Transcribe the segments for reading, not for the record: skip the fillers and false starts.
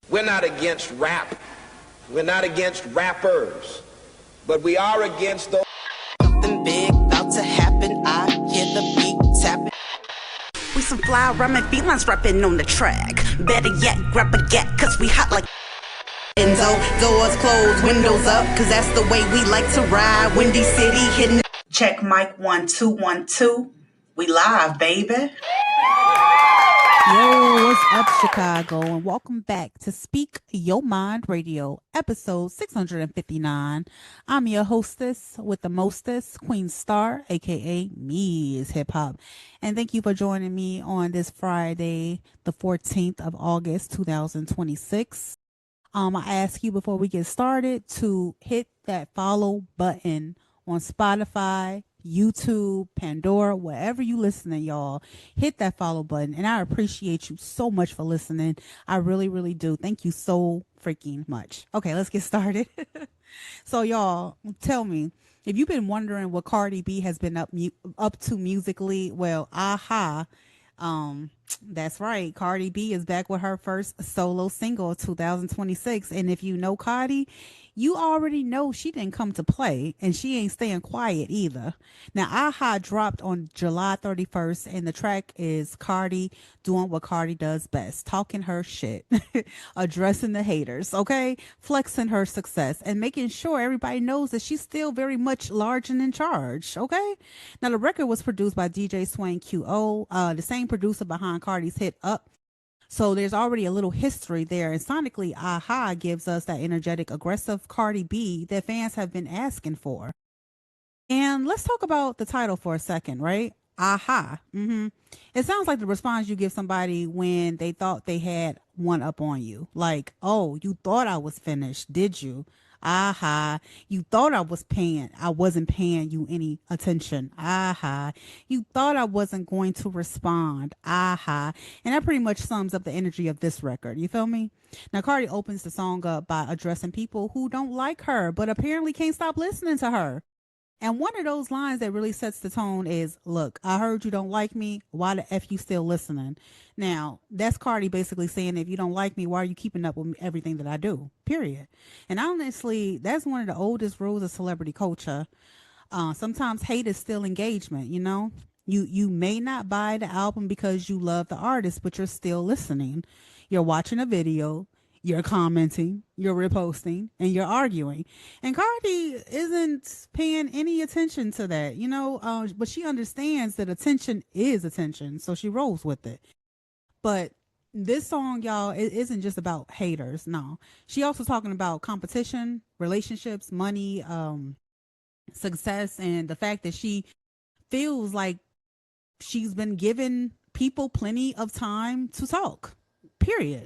We're not against rap. We're not against rappers. But we are against those. Something big about to happen. I hear the beat tapping. We some fly rhyming felines rapping on the track. Better yet, grab a gat, cause we hot like doors closed, windows up, cause that's the way we like to ride. Windy City hitting. Check mic 1 2 1 2. We live, baby. Yo, what's up, Chicago? And welcome back to Speak Your Mind Radio, episode 659. I'm your hostess with the mostest, Queen Star, aka Ms. Hip Hop. And thank you for joining me on this Friday, the 14th of August, 2026. I ask you before we get started to hit that follow button on Spotify, YouTube, Pandora, wherever you listening, y'all. Hit that follow button, and I appreciate you so much for listening. I really, really do. Thank you so freaking much. Okay, let's get started. So, y'all, tell me, if you've been wondering what Cardi B has been up to musically, well, that's right. Cardi B is back with her first solo single of 2026. And if you know Cardi, you already know she didn't come to play, and she ain't staying quiet either. Now, Aha dropped on July 31st, and the track is Cardi doing what Cardi does best, talking her shit, addressing the haters, okay? Flexing her success and making sure everybody knows that she's still very much large and in charge, okay? Now, the record was produced by DJ Swain QO, the same producer behind Cardi's hit Up. So there's already a little history there. And sonically, Aha gives us that energetic, aggressive Cardi B that fans have been asking for. And let's talk about the title for a second, right? Aha. It sounds like the response you give somebody when they thought they had one up on you. Like, oh, you thought I was finished, did you? Aha. You thought I wasn't paying you any attention. Aha. You thought I wasn't going to respond. Aha. And that pretty much sums up the energy of this record. You feel me? Now, Cardi opens the song up by addressing people who don't like her, but apparently can't stop listening to her. And one of those lines that really sets the tone is, look, I heard you don't like me. Why the F you still listening? Now, that's Cardi basically saying, if you don't like me, why are you keeping up with everything that I do? Period. And honestly, that's one of the oldest rules of celebrity culture. Sometimes hate is still engagement, you know? You may not buy the album because you love the artist, but you're still listening. You're watching a video. You're commenting, you're reposting, and you're arguing. And Cardi isn't paying any attention to that, you know, but she understands that attention is attention, so she rolls with it. But this song, y'all, it isn't just about haters, no. She also talking about competition, relationships, money, success, and the fact that she feels like she's been given people plenty of time to talk, period.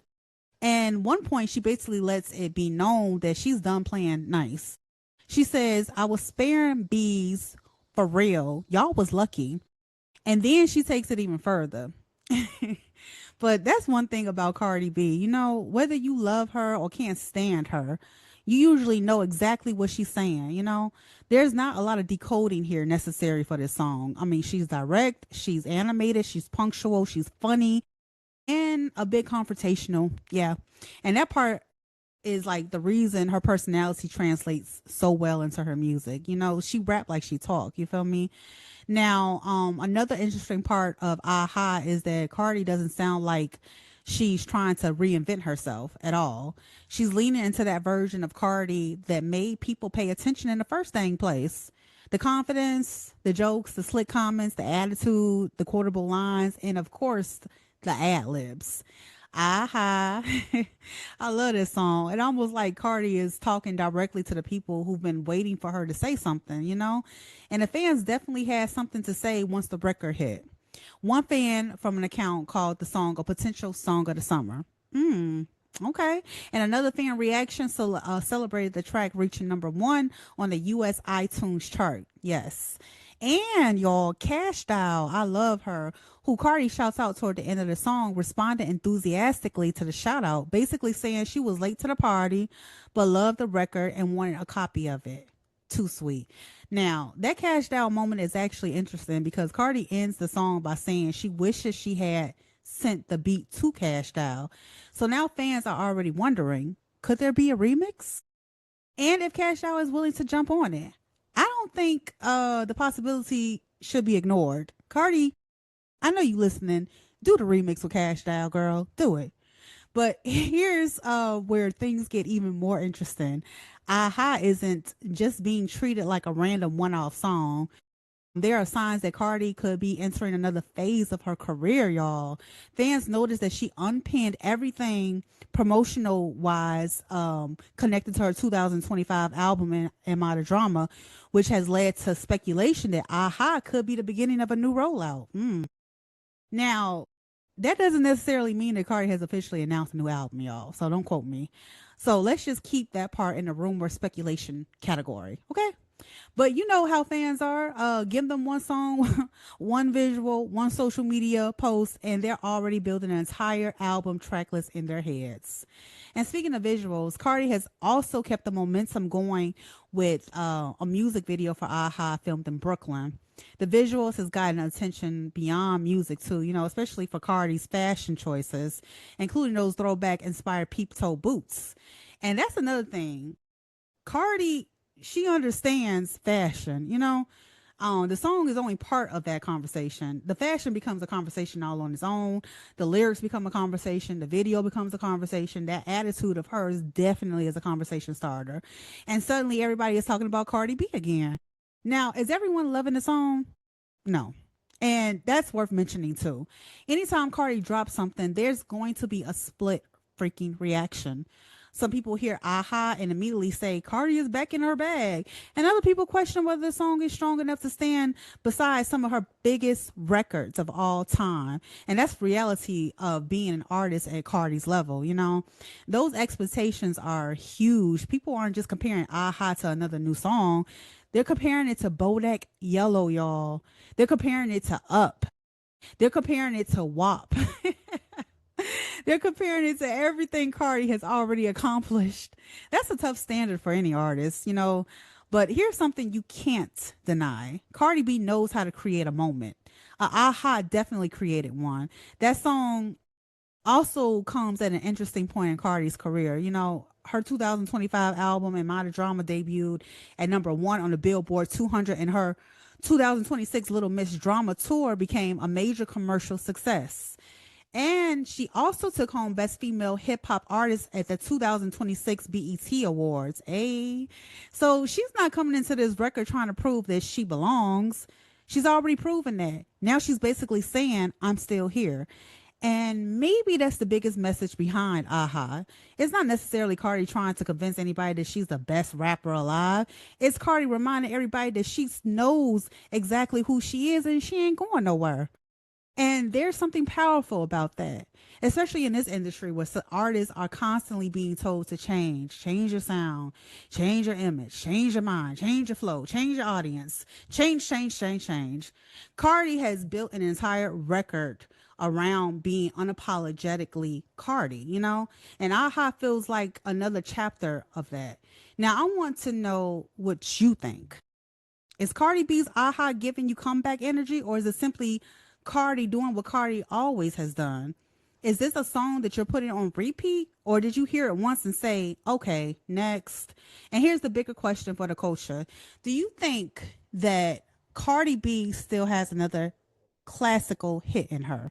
And one point, she basically lets it be known that she's done playing nice. She says, I was sparing bees for real. Y'all was lucky. And then she takes it even further. But that's one thing about Cardi B. You know, whether you love her or can't stand her, you usually know exactly what she's saying. You know, there's not a lot of decoding here necessary for this song. I mean, she's direct, she's animated, she's punctual, she's funny, and a bit confrontational. Yeah. And that part is like the reason her personality translates so well into her music. You know, she rap like she talk. You feel me? Now, another interesting part of Aha is that Cardi doesn't sound like she's trying to reinvent herself at all. She's leaning into that version of Cardi that made people pay attention in the first dang place. The confidence, the jokes, the slick comments, the attitude, the quotable lines, and of course, the ad libs. Aha. I love this song. It almost like Cardi is talking directly to the people who've been waiting for her to say something, you know? And the fans definitely had something to say once the record hit. One fan from an account called the song a potential song of the summer. Okay. And another fan reaction celebrated the track reaching #1 on the US iTunes chart. Yes. And y'all, Cash Doll, I love her, who Cardi shouts out toward the end of the song, responded enthusiastically to the shout out, basically saying she was late to the party, but loved the record and wanted a copy of it. Too sweet. Now, that Cash Doll moment is actually interesting because Cardi ends the song by saying she wishes she had sent the beat to Cash Doll. So now fans are already wondering, could there be a remix? And if Cash Doll is willing to jump on it. I don't think the possibility should be ignored. Cardi, I know you listening. Do the remix with Cash Doll, girl. Do it. But here's where things get even more interesting. Aha isn't just being treated like a random one off song. There are signs that Cardi could be entering another phase of her career, y'all. Fans noticed that she unpinned everything promotional wise connected to her 2025 album and Modern Drama, which has led to speculation that Aha could be the beginning of a new rollout. Now, that doesn't necessarily mean that Cardi has officially announced a new album, y'all. So don't quote me. So let's just keep that part in the rumor speculation category. Okay. But you know how fans are. Give them one song, one visual, one social media post, and they're already building an entire album track list in their heads. And speaking of visuals, Cardi has also kept the momentum going with a music video for Aha filmed in Brooklyn. The visuals has gotten attention beyond music too, especially for Cardi's fashion choices, including those throwback inspired peep toe boots. And that's another thing. Cardi, she understands fashion. The song is only part of that conversation. The fashion becomes a conversation all on its own. The lyrics become a conversation. The video becomes a conversation. That attitude of hers definitely is a conversation starter. And suddenly everybody is talking about Cardi B again. Now, is everyone loving the song? No. And that's worth mentioning too. Anytime Cardi drops something, there's going to be a split freaking reaction. Some people hear Aha and immediately say Cardi is back in her bag. And other people question whether the song is strong enough to stand beside some of her biggest records of all time. And that's reality of being an artist at Cardi's level, Those expectations are huge. People aren't just comparing Aha to another new song. They're comparing it to Bodak Yellow, y'all. They're comparing it to Up. They're comparing it to WAP. They're comparing it to everything Cardi has already accomplished. That's a tough standard for any artist, But here's something you can't deny. Cardi B knows how to create a moment. Aha definitely created one. That song also comes at an interesting point in Cardi's career. Her 2025 album and Modern Drama debuted at #1 on the Billboard 200, and her 2026 Little Miss Drama tour became a major commercial success. And she also took home Best Female Hip Hop Artist at the 2026 BET Awards. So she's not coming into this record trying to prove that she belongs. She's already proven that. Now she's basically saying, I'm still here. And maybe that's the biggest message behind Aha. It's not necessarily Cardi trying to convince anybody that she's the best rapper alive. It's Cardi reminding everybody that she knows exactly who she is and she ain't going nowhere. And there's something powerful about that, especially in this industry where artists are constantly being told to change your sound, change your image, change your mind, change your flow, change your audience, change. Cardi has built an entire record around being unapologetically Cardi, and Aha feels like another chapter of that. Now, I want to know what you think. Is Cardi B's Aha giving you comeback energy, or is it simply Cardi doing what Cardi always has done? Is this a song that you're putting on repeat, or did you hear it once and say, okay, next? And here's the bigger question for the culture. Do you think that Cardi B still has another classical hit in her?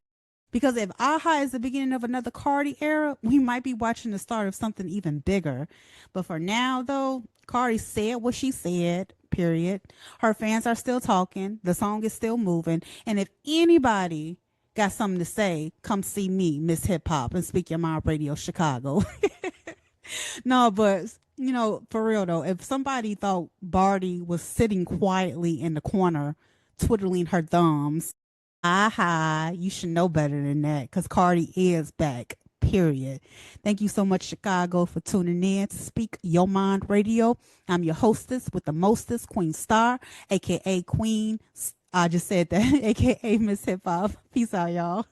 Because if Aha is the beginning of another Cardi era, we might be watching the start of something even bigger. But for now, though, Cardi said what she said, period. Her fans are still talking. The song is still moving. And if anybody got something to say, come see me, Miss Hip Hop, and Speak Your Mind Radio Chicago. No, but, for real, though, if somebody thought Barty was sitting quietly in the corner, twiddling her thumbs, Aha, you should know better than that, because Cardi is back, period. Thank you so much, Chicago, for tuning in to Speak Your Mind Radio. I'm your hostess with the mostest, Queen Star, a.k.a. Queen. I just said that, a.k.a. Miss Hip Hop. Peace out, y'all.